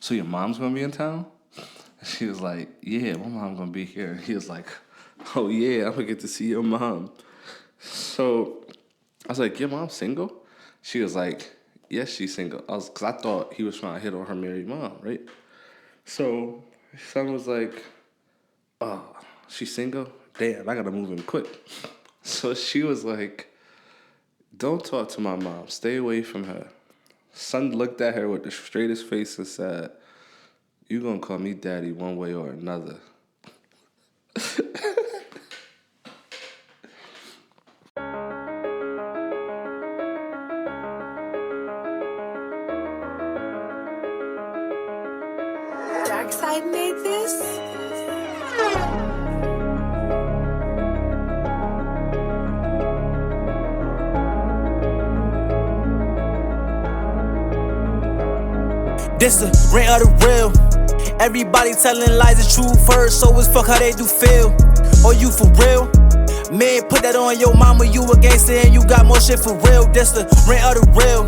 so your mom's gonna be in town? She was like, yeah, my mom gonna be here. He was like, oh yeah, I'm gonna get to see your mom. So I was like, your mom's single? She was like, yes, she's single. Cause I thought he was trying to hit on her married mom, right? So son was like, oh, she's single? Damn, I gotta move in quick. So she was like, don't talk to my mom. Stay away from her. Son looked at her with the straightest face and said, you gonna call me daddy one way or another. Dark Side made this? This the rant of the real. Everybody telling lies, the truth first, so it's fuck how they do feel. Or you for real? Man, put that on your mama, you a gangster and you got more shit for real. This the rant of the real.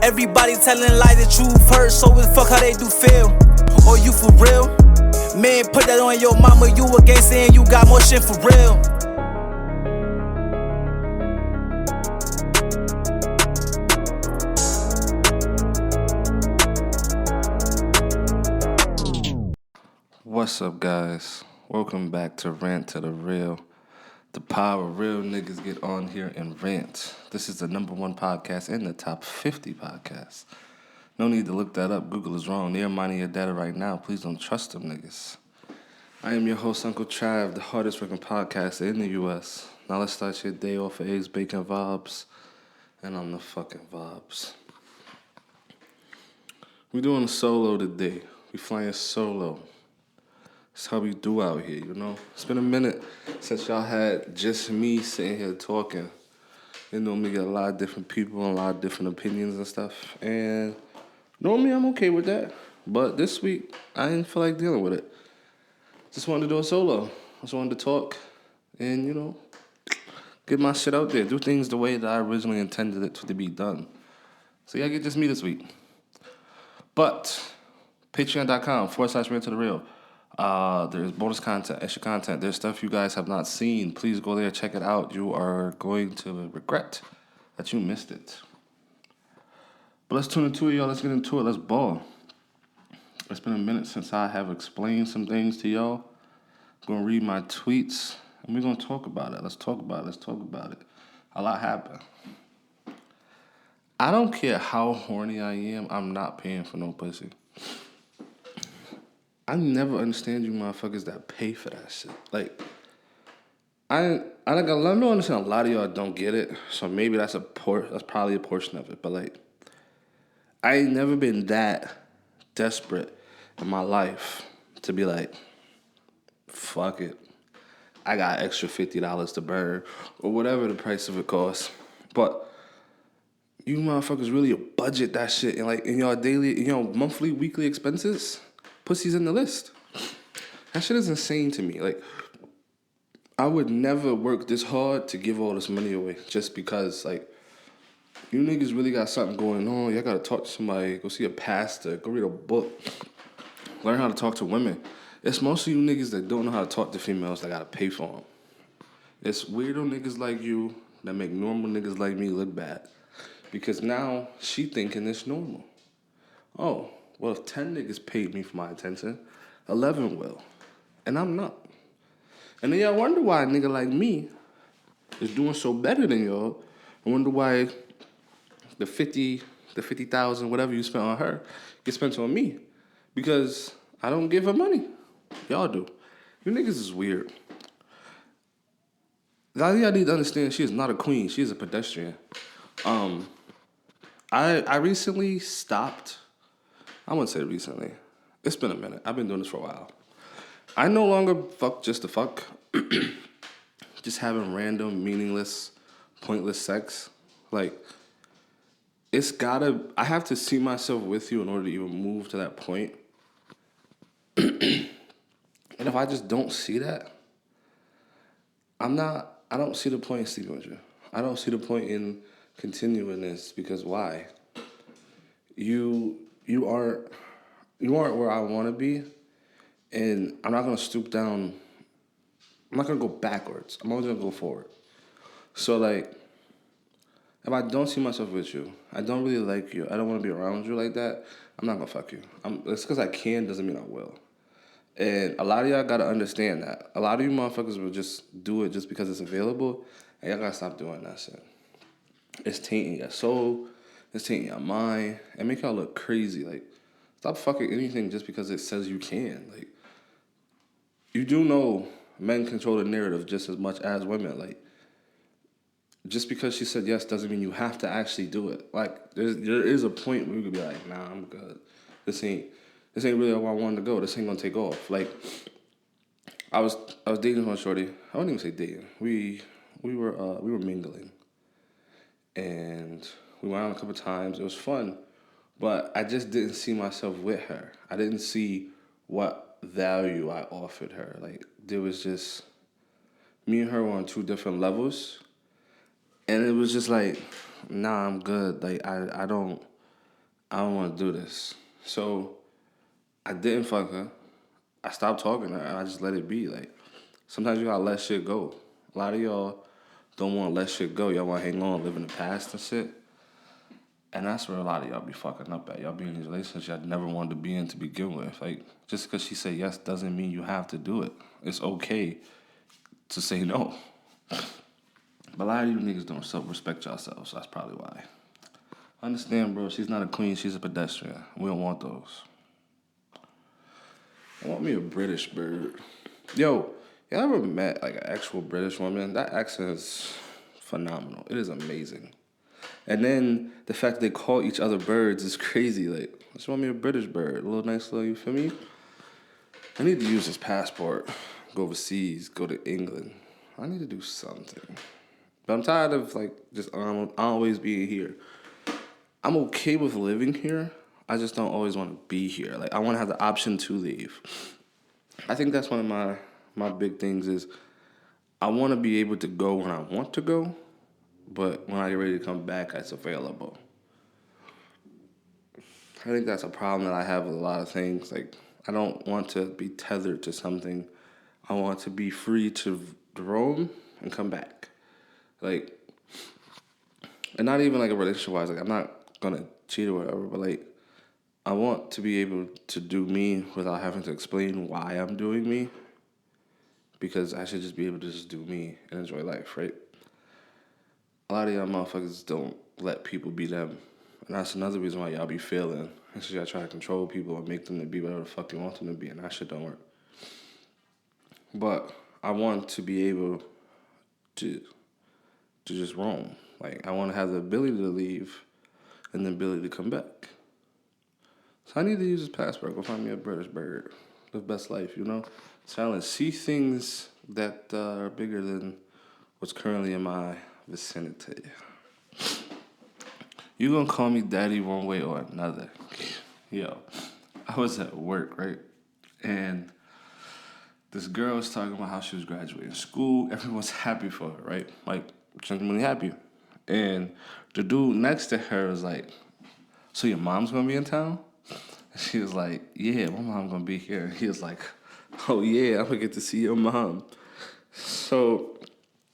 Everybody telling lies, the truth first, so it's fuck how they do feel. Or you for real? Man, put that on your mama, you a gangster and you got more shit for real. What's up, guys? Welcome back to Rant to the Real. The power real niggas get on here and rant. This is the number one podcast in the top 50 podcasts. No need to look that up. Google is wrong. They're mining your data right now. Please don't trust them niggas. I am your host, Uncle Trav, the hardest working podcaster in the U.S. Now let's start your day off of eggs, bacon, vibes, and I'm the fucking vibes. We doing a solo today. We flying solo. That's how we do out here, you know? It's been a minute since y'all had just me sitting here talking. You know, we get a lot of different people and a lot of different opinions and stuff. And normally I'm okay with that. But this week, I didn't feel like dealing with it. Just wanted to do a solo. Just wanted to talk and, you know, get my shit out there. Do things the way that I originally intended it to be done. So yeah, get just me this week. But, patreon.com/rant to the real. There's bonus content, extra content. There's stuff you guys have not seen. Please go there, check it out. You are going to regret that you missed it. But let's tune into it, y'all. Let's get into it. Let's ball. It's been a minute since I have explained some things to y'all. I'm going to read my tweets, and we're going to talk about it. Let's talk about it. A lot happened. I don't care how horny I am. I'm not paying for no pussy. I never understand you motherfuckers that pay for that shit. Like, I don't understand a lot of y'all don't get it. So maybe that's probably a portion of it. But like, I ain't never been that desperate in my life to be like, fuck it. I got extra $50 to burn or whatever the price of it costs. But you motherfuckers really budget that shit in like in your daily, monthly, weekly expenses. Pussy's in the list. That shit is insane to me. Like, I would never work this hard to give all this money away just because, like, you niggas really got something going on. Y'all gotta talk to somebody, go see a pastor, go read a book, learn how to talk to women. It's most of you niggas that don't know how to talk to females that gotta pay for them. It's weirdo niggas like you that make normal niggas like me look bad. Because now she thinking it's normal. Oh, well, if 10 niggas paid me for my attention, 11 will. And I'm not. And then y'all wonder why a nigga like me is doing so better than y'all. I wonder why the 50,000, whatever you spent on her, gets spent on me. Because I don't give her money. Y'all do. You niggas is weird. Y'all need to understand she is not a queen. She is a pedestrian. I recently stopped. I wouldn't say recently. It's been a minute. I've been doing this for a while. I no longer fuck just to fuck. Just having random, meaningless, pointless sex. Like, I have to see myself with you in order to even move to that point. And if I just don't see that, I don't see the point in sleeping with you. I don't see the point in continuing this because why? You aren't you aren't where I want to be, and I'm not gonna stoop down. I'm not gonna go backwards. I'm always gonna go forward. So like, if I don't see myself with you, I don't really like you, I don't want to be around you like that, I'm not gonna fuck you. It's because I can doesn't mean I will. And a lot of y'all gotta understand that. A lot of you motherfuckers will just do it just because it's available, and y'all gotta stop doing that shit. It's tainting your soul, it's tainting your mind, and make y'all look crazy. Like, stop fucking anything just because it says you can. Like, you do know men control the narrative just as much as women. Like, just because she said yes doesn't mean you have to actually do it. Like, there is a point where you could be like, nah, I'm good. This ain't really where I wanted to go. This ain't gonna take off. Like, I was dating one shorty. I wouldn't even say dating. We were mingling, and we went out a couple times. It was fun, but I just didn't see myself with her. I didn't see what value I offered her. Like, there was just me and her were on two different levels. And it was just like, nah, I'm good. Like, I don't want to do this. So I didn't fuck her. I stopped talking to her and I just let it be. Like, sometimes you gotta let shit go. A lot of y'all don't want to let shit go. Y'all want to hang on, live in the past and shit. And that's where a lot of y'all be fucking up at. Y'all be in these relationships y'all never wanted to be in to begin with. Like, just because she said yes doesn't mean you have to do it. It's okay to say no. But a lot of you niggas don't self-respect yourselves, so that's probably why. Understand, bro, she's not a queen, she's a pedestrian. We don't want those. I want me a British bird. Yo, y'all ever met like an actual British woman? That accent is phenomenal. It is amazing. And then the fact they call each other birds is crazy. Like, I just want me a British bird. A little nice little, you feel me? I need to use this passport. Go overseas, go to England. I need to do something. But I'm tired of like just always being here. I'm okay with living here. I just don't always want to be here. Like, I want to have the option to leave. I think that's one of my big things is I want to be able to go when I want to go, but when I get ready to come back, it's available. I think that's a problem that I have with a lot of things. Like, I don't want to be tethered to something. I want to be free to roam and come back. Like, and not even like a relationship wise, like I'm not gonna cheat or whatever, but like I want to be able to do me without having to explain why I'm doing me. Because I should just be able to just do me and enjoy life, right? A lot of y'all motherfuckers don't let people be them. And that's another reason why y'all be failing. It's just y'all try to control people and make them to be whatever the fuck you want them to be, and that shit don't work. But I want to be able to just roam. Like, I want to have the ability to leave and the ability to come back. So I need to use this passport. Go find me a British bird. Live best life, you know? Challenge. See things that are bigger than what's currently in my vicinity. You gonna call me daddy one way or another. Yo, I was at work, right? And this girl was talking about how she was graduating school. Everyone's happy for her, right? Like, genuinely happy. And the dude next to her was like, so your mom's gonna be in town? She was like, yeah, my mom gonna be here. He was like, oh yeah, I'm gonna get to see your mom. So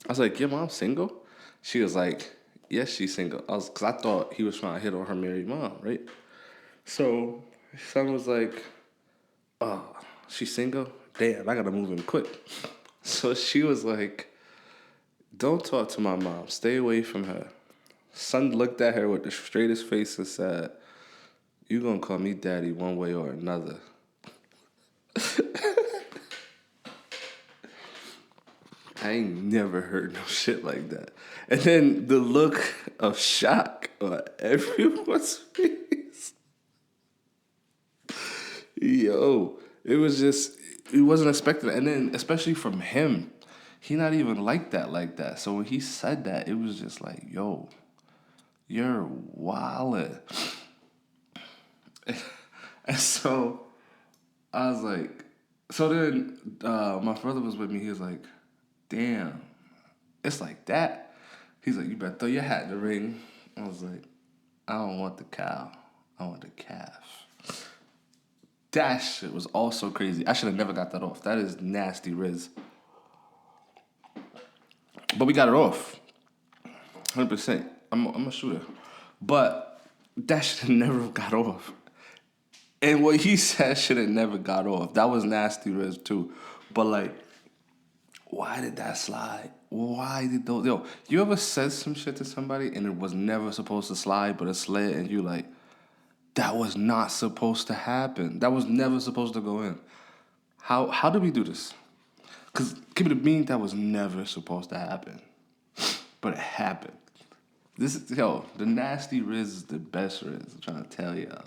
I was like, your mom's single? She was like, yes, she's single. Cause I thought he was trying to hit on her married mom, right? So son was like, oh, she's single? Damn, I gotta move in quick. So she was like, don't talk to my mom. Stay away from her. Son looked at her with the straightest face and said, you gonna call me daddy one way or another. I ain't never heard no shit like that. And then the look of shock on everyone's face. Yo, it was just, he wasn't expecting it. And then, especially from him, he not even like that. So when he said that, it was just like, yo, you're wildin'. And so I was like, so then my brother was with me. He was like, damn, it's like that. He's like, you better throw your hat in the ring. I was like, I don't want the cow. I want the calf. That shit was also crazy. I should have never got that off. That is nasty Riz. But we got it off. 100%. I'm a shooter. But that should have never got off. And what he said should have never got off. That was nasty Riz too. But like, why did that slide? Why did those... Yo, you ever said some shit to somebody and it was never supposed to slide, but it slid and you like, that was not supposed to happen. That was never supposed to go in. How did we do this? Because keep it a bean, that was never supposed to happen. But it happened. This is, yo, the nasty Riz is the best Riz. I'm trying to tell y'all.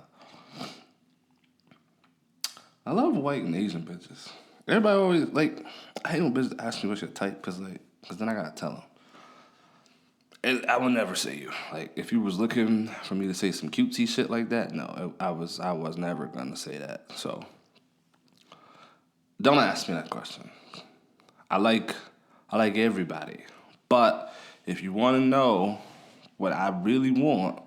I love white and Asian bitches. Everybody always, like, I hate when bitches ask me what's your type, because then I gotta tell them. And I will never say you. Like, if you was looking for me to say some cutesy shit like that, no, I was never gonna say that. So, don't ask me that question. I like everybody. But if you want to know what I really want,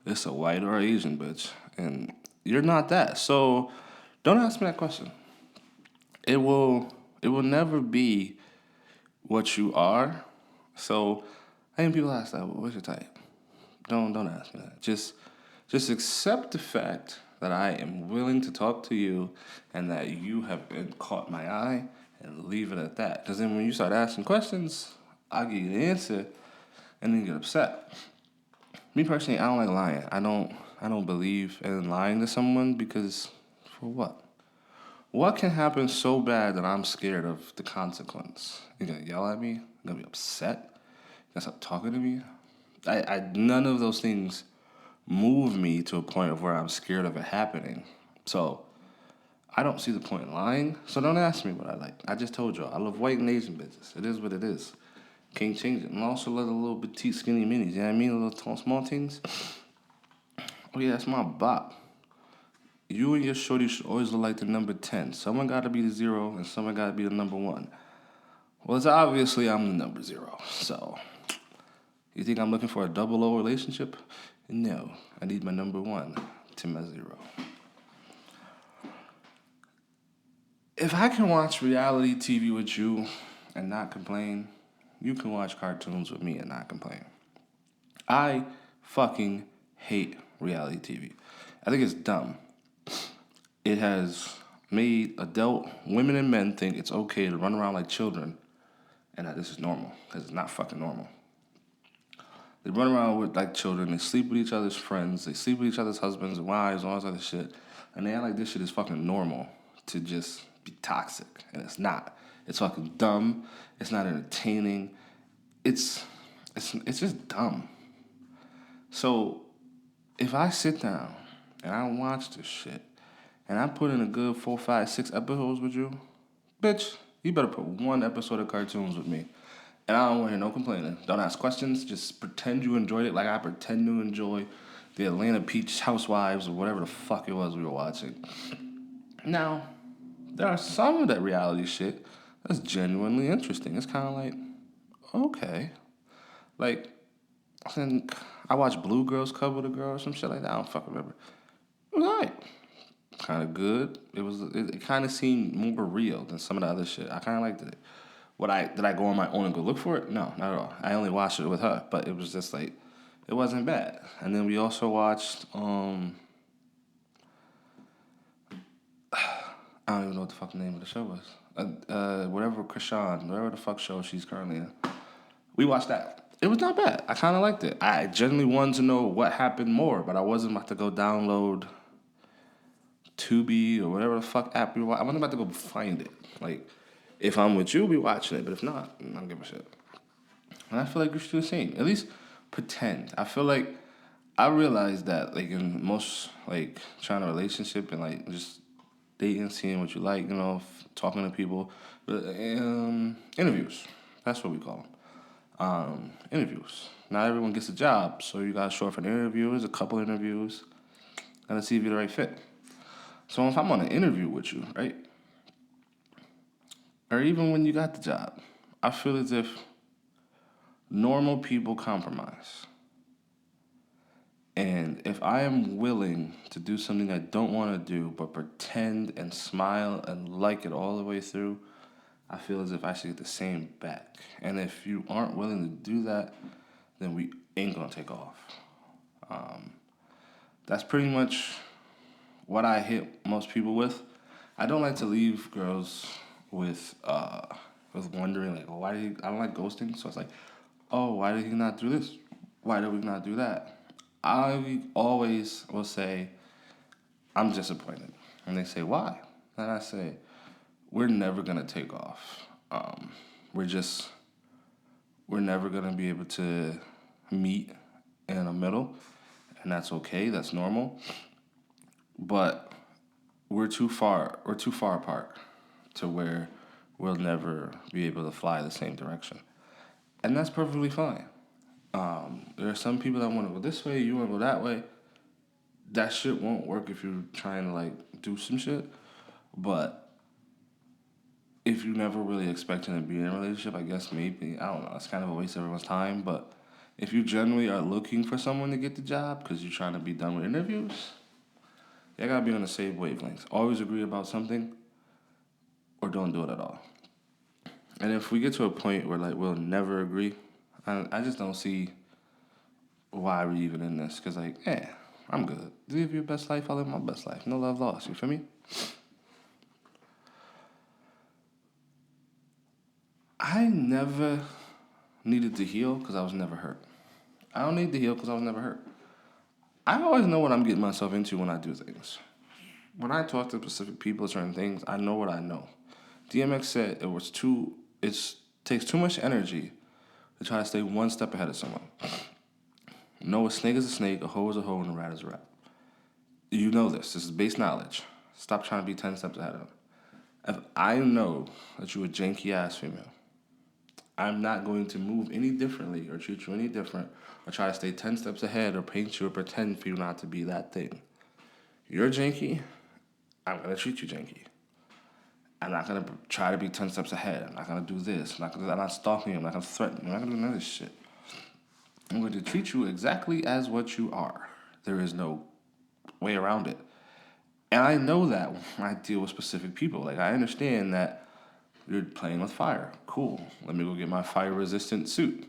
it's a white or Asian bitch. And you're not that. So don't ask me that question. It will never be what you are. So I think people ask that, well, what's your type? Don't ask me that. Just accept the fact that I am willing to talk to you and that you have been caught my eye and leave it at that. Because then when you start asking questions, I'll give you the answer and then you get upset. Me personally, I don't like lying. I don't believe in lying to someone because for what? What can happen so bad that I'm scared of the consequence? You're gonna yell at me? You're gonna be upset? You're gonna stop talking to me? None of those things move me to a point of where I'm scared of it happening. So I don't see the point in lying. So don't ask me what I like. I just told y'all I love white and Asian bitches. It is what it is. Can't change it. And I also love the little petite skinny minis. You know what I mean? The little tall, small things. Oh yeah, that's my bop. You and your shorty should always look like the number 10. Someone got to be the 0 and someone got to be the number 1. Well, it's obviously I'm the number 0. So, you think I'm looking for a 00 relationship? No, I need my number 1 to my 0. If I can watch reality TV with you and not complain, you can watch cartoons with me and not complain. I fucking hate reality TV. I think it's dumb. It has made adult women and men think it's okay to run around like children and that this is normal, because it's not fucking normal. They run around with like children, they sleep with each other's friends, they sleep with each other's husbands and wives and all this other shit, and they act like this shit is fucking normal to just be toxic, and it's not. It's fucking dumb. It's not entertaining. It's just dumb. So if I sit down and I watch this shit and I put in a good 4, 5, 6 episodes with you, bitch, you better put 1 episode of cartoons with me. And I don't want to hear no complaining. Don't ask questions. Just pretend you enjoyed it like I pretend to enjoy the Atlanta Peach Housewives or whatever the fuck it was we were watching. Now, there are some of that reality shit that's genuinely interesting. It's kind of like, okay. Like, I think I watched Blue Girls Club with a girl or some shit like that. I don't fucking remember. It was alright. Kind of good. It kind of seemed more real than some of the other shit. I kind of liked it. Did I go on my own and go look for it? No, not at all. I only watched it with her, but it was just like, it wasn't bad. And then we also watched, I don't even know what the fuck the name of the show was. Whatever the fuck show she's currently in. We watched that. It was not bad. I kind of liked it. I genuinely wanted to know what happened more, but I wasn't about to go download Tubi or whatever the fuck app we watch. I wasn't about to go find it. Like, if I'm with you, we watching it. But if not, I don't give a shit. And I feel like we should do the same. At least pretend. I feel like I realized that, like, in most, like, trying a relationship and, like, just dating, seeing what you like, you know, talking to people. Interviews. That's what we call them. Interviews. Not everyone gets a job, so you got to show up for an interview. There's a couple interviews. Gotta see if you're the right fit. So if I'm on an interview with you, right? Or even when you got the job, I feel as if normal people compromise. And if I am willing to do something I don't want to do, but pretend and smile and like it all the way through, I feel as if I should get the same back. And if you aren't willing to do that, then we ain't gonna take off. That's pretty much what I hit most people with. I don't like to leave girls with wondering like, oh, why did he? I don't like ghosting, so it's like, oh, why did he not do this? Why did we not do that? I always will say, I'm disappointed, and they say why, and I say, we're never gonna take off. We're just we're never gonna be able to meet in the middle, and that's okay. That's normal, but we're too far apart to where we'll never be able to fly the same direction. And that's perfectly fine. There are some people that want to go this way, you want to go that way. That shit won't work if you're trying to like do some shit. But if you never really expecting to be in a relationship, I guess maybe, I don't know, it's kind of a waste of everyone's time. But if you generally are looking for someone to get the job because you're trying to be done with interviews, you gotta be on the same wavelength. Always agree about something or don't do it at all. And if we get to a point where like we'll never agree, I just don't see why we even in this. Cause like, I'm good. Live your best life, I live my best life. No love lost. You feel me? I never needed to heal because I was never hurt. I don't need to heal because I was never hurt. I always know what I'm getting myself into when I do things. When I talk to specific people, certain things, I know what I know. DMX said it takes too much energy to try to stay one step ahead of someone. Know a snake is a snake, a hoe is a hoe, and a rat is a rat. You know this. This is base knowledge. Stop trying to be 10 steps ahead of them. If I know that you're a janky ass female, I'm not going to move any differently or treat you any different or try to stay 10 steps ahead or paint you or pretend for you not to be that thing. You're janky, I'm going to treat you janky. I'm not going to try to be 10 steps ahead. I'm not going to do this. I'm not stalking you. I'm not going to threaten you. I'm not going to do none of this shit. I'm going to treat you exactly as what you are. There is no way around it. And I know that when I deal with specific people. Like, I understand that you're playing with fire. Cool. Let me go get my fire-resistant suit.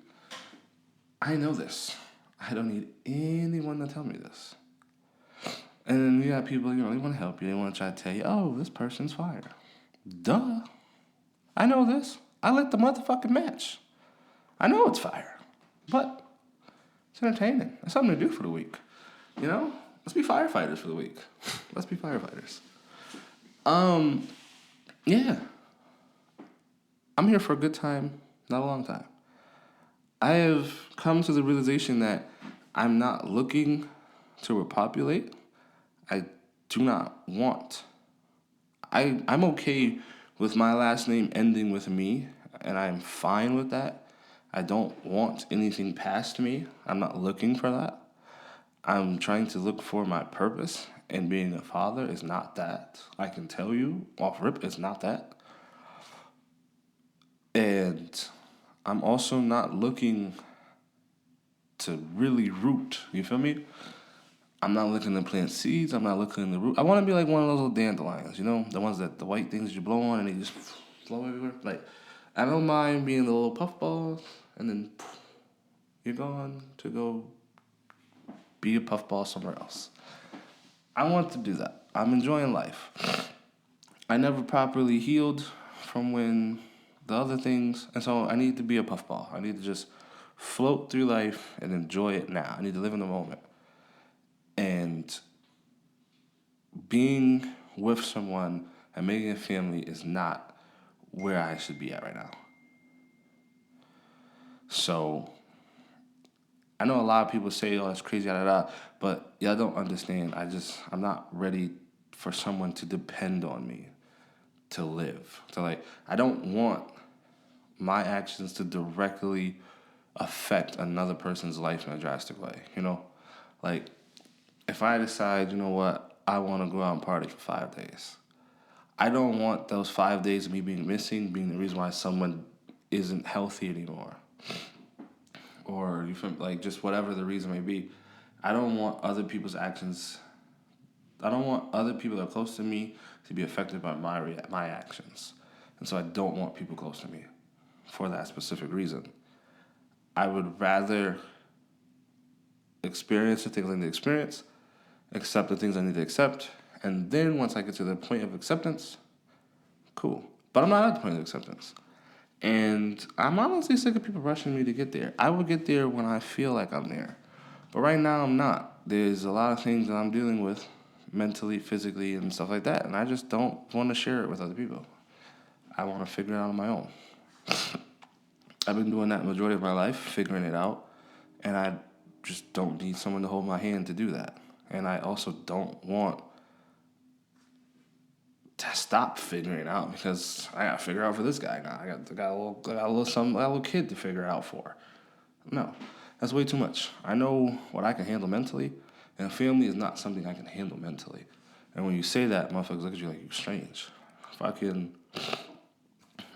I know this. I don't need anyone to tell me this. And then you got people, they want to help you. They want to try to tell you, oh, this person's fire. Duh. I know this. I lit the motherfucking match. I know it's fire. But it's entertaining. It's something to do for the week. You know? Let's be firefighters for the week. Let's be firefighters. Yeah. I'm here for a good time, not a long time. I have come to the realization that I'm not looking to repopulate. I do not want. I'm okay with my last name ending with me, and I'm fine with that. I don't want anything past me. I'm not looking for that. I'm trying to look for my purpose, and being a father is not that. I can tell you off rip, it's not that. And I'm also not looking to really root. You feel me? I'm not looking to plant seeds. I'm not looking to root. I want to be like one of those little dandelions, you know? The ones that the white things you blow on and they just flow everywhere. Like, I don't mind being the little puffballs and then you're gone to go be a puffball somewhere else. I want to do that. I'm enjoying life. I never properly healed from when the other things, and so I need to be a puffball. I need to just float through life and enjoy it now. I need to live in the moment. And being with someone and making a family is not where I should be at right now. So I know a lot of people say, oh, that's crazy, but y'all don't understand. I'm not ready for someone to depend on me to live. So, like, I don't want my actions to directly affect another person's life in a drastic way, you know? Like, if I decide, you know what, I want to go out and party for 5 days, I don't want those 5 days of me being missing being the reason why someone isn't healthy anymore. Or, you feel like, just whatever the reason may be. I don't want other people's actions. I don't want other people that are close to me to be affected by my actions. And so I don't want people close to me for that specific reason. I would rather experience the things I need to experience, accept the things I need to accept, and then once I get to the point of acceptance, cool. But I'm not at the point of acceptance. And I'm honestly sick of people rushing me to get there. I will get there when I feel like I'm there. But right now, I'm not. There's a lot of things that I'm dealing with mentally, physically, and stuff like that. And I just don't want to share it with other people. I want to figure it out on my own. I've been doing that the majority of my life, figuring it out. And I just don't need someone to hold my hand to do that. And I also don't want to stop figuring it out because I got to figure out for this guy now. I got a little kid to figure out for. No, that's way too much. I know what I can handle mentally, and family is not something I can handle mentally. And when you say that, motherfuckers look at you like you're strange. I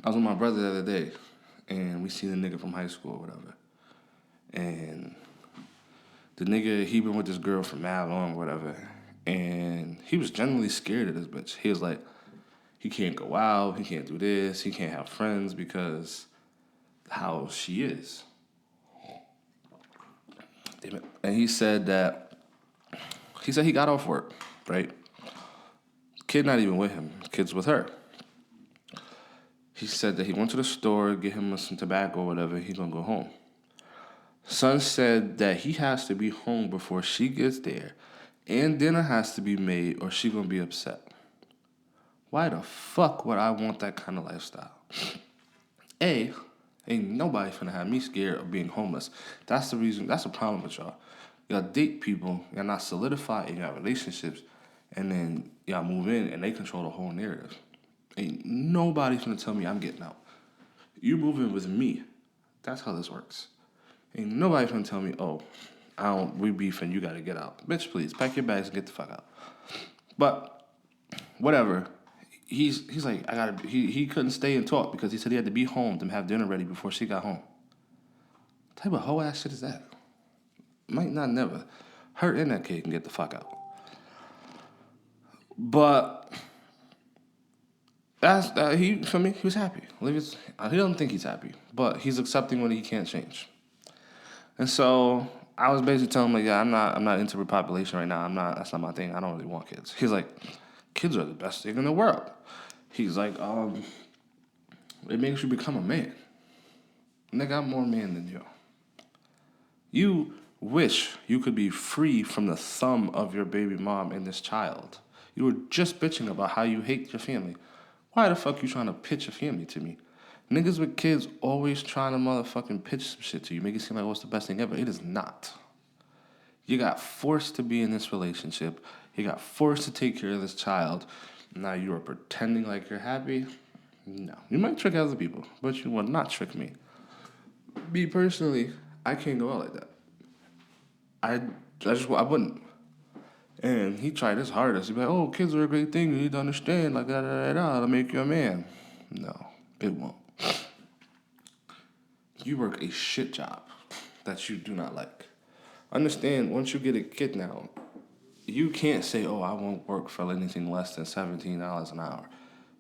was with my brother the other day, and we seen a nigga from high school or whatever. And the nigga, he been with this girl for mad long or whatever. And he was genuinely scared of this bitch. He was like, he can't go out, he can't do this, he can't have friends because how she is. And he said he got off work, right? Kid not even with him, kid's with her. He said that he went to the store, get him some tobacco or whatever, he gonna go home. Son said that he has to be home before she gets there, and dinner has to be made or she gonna be upset. Why the fuck would I want that kind of lifestyle? Ain't nobody finna have me scared of being homeless. That's the reason, that's the problem with y'all. Y'all date people, y'all not solidify in your relationships, and then y'all move in and they control the whole narrative. Ain't nobody finna tell me I'm getting out. You move in with me. That's how this works. Ain't nobody finna tell me, we beef and you gotta get out. Bitch, please, pack your bags and get the fuck out. But, whatever. He's like, he couldn't stay and talk because he said he had to be home to have dinner ready before she got home. What type of hoe ass shit is that? Might not never. Her and that kid can get the fuck out. But he was happy. He doesn't think he's happy, but he's accepting when he can't change. And so I was basically telling him like, yeah, I'm not into repopulation right now. That's not my thing. I don't really want kids. He's like, kids are the best thing in the world. He's like, it makes you become a man. Nigga, I'm more man than you. You wish you could be free from the thumb of your baby mom and this child. You were just bitching about how you hate your family. Why the fuck you trying to pitch your family to me? Niggas with kids always trying to motherfucking pitch some shit to you. Make it seem like what's the best thing ever. It is not. You got forced to be in this relationship. You got forced to take care of this child. Now you are pretending like you're happy? No. You might trick other people, but you will not trick me. Me personally, I can't go out like that. I wouldn't. And he tried his hardest. He'd be like, kids are a great thing. You need to understand, like, it'll make you a man. No, it won't. You work a shit job that you do not like. Understand, once you get a kid now, you can't say, I won't work for anything less than $17 an hour.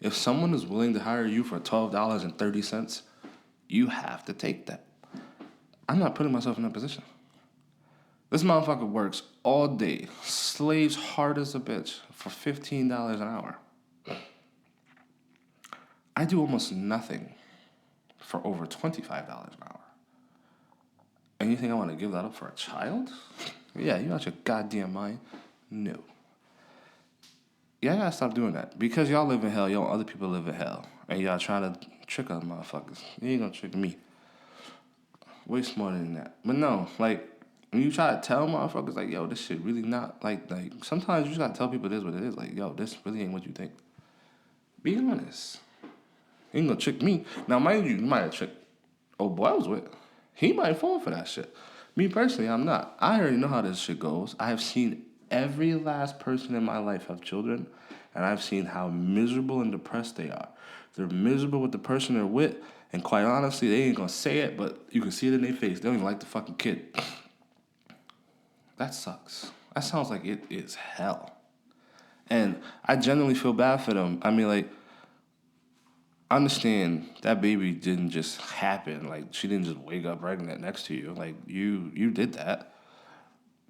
If someone is willing to hire you for $12.30, you have to take that. I'm not putting myself in that position. This motherfucker works all day, slaves hard as a bitch for $15 an hour. I do almost nothing for over $25 an hour. And you think I want to give that up for a child? Yeah, you out your goddamn mind? No. Y'all gotta stop doing that. Because y'all live in hell, y'all other people live in hell. And y'all trying to trick other motherfuckers. You ain't gonna trick me. Way smarter than that. But no, like, when you try to tell motherfuckers, like, yo, this shit really not, like, sometimes you just gotta tell people it is what it is. Like, yo, this really ain't what you think. Be honest. You ain't gonna trick me. Now, mind you might have tricked old boy I was with. He might fall for that shit. Me personally, I'm not. I already know how this shit goes. I have seen every last person in my life have children, and I've seen how miserable and depressed they are. They're miserable with the person they're with, and quite honestly, they ain't gonna say it, but you can see it in their face. They don't even like the fucking kid. That sucks. That sounds like it is hell. And I genuinely feel bad for them. I mean, like, I understand that baby didn't just happen. Like, she didn't just wake up pregnant next to you. Like, you did that.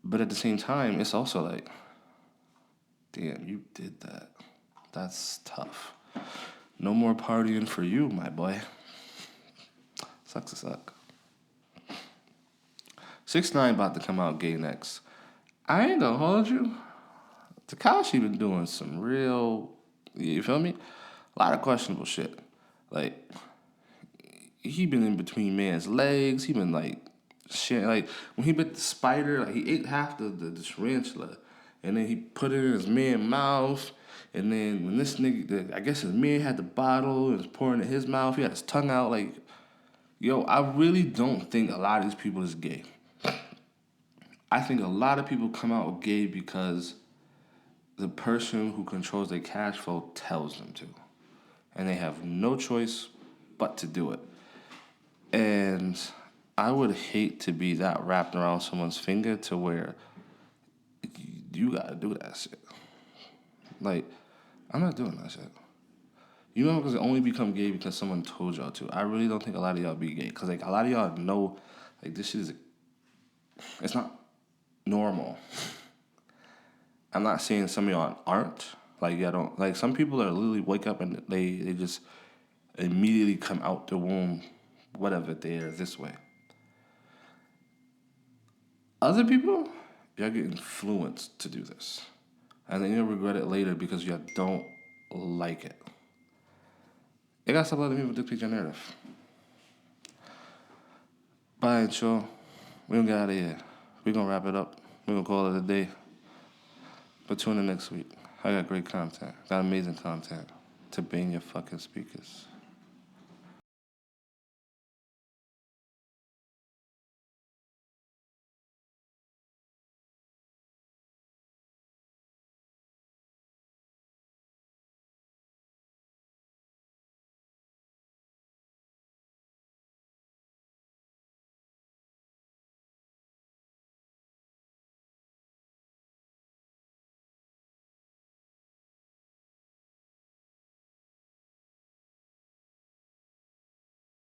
But at the same time, it's also like, damn, you did that. That's tough. No more partying for you, my boy. Sucks to suck. 6ix9ine about to come out gay next. I ain't gonna hold you. Tekashi been doing some real, you feel me? A lot of questionable shit. Like, he been in between man's legs. He been like, shit. Like, when he bit the spider, like, he ate half the tarantula. And then he put it in his man's mouth. And then when this nigga, I guess his man had the bottle and was pouring it in his mouth, he had his tongue out. Like, yo, I really don't think a lot of these people is gay. I think a lot of people come out gay because the person who controls their cash flow tells them to. And they have no choice but to do it. And I would hate to be that wrapped around someone's finger to where you gotta do that shit. Like, I'm not doing that shit. You know, because it only become gay because someone told y'all to. I really don't think a lot of y'all be gay. Because, like, a lot of y'all know, like, this shit is, it's not normal. I'm not saying some of y'all aren't. Like, y'all don't, like, some people are literally wake up and they just immediately come out the womb, whatever, they're this way. Other people, y'all get influenced to do this. And then you'll regret it later because y'all don't like it. You gotta stop letting people dictate your narrative. Bye, and sure. We gonna get out of here. We gonna wrap it up. We gonna call it a day. But tune in next week. I got great content. Got amazing content to bang your fucking speakers.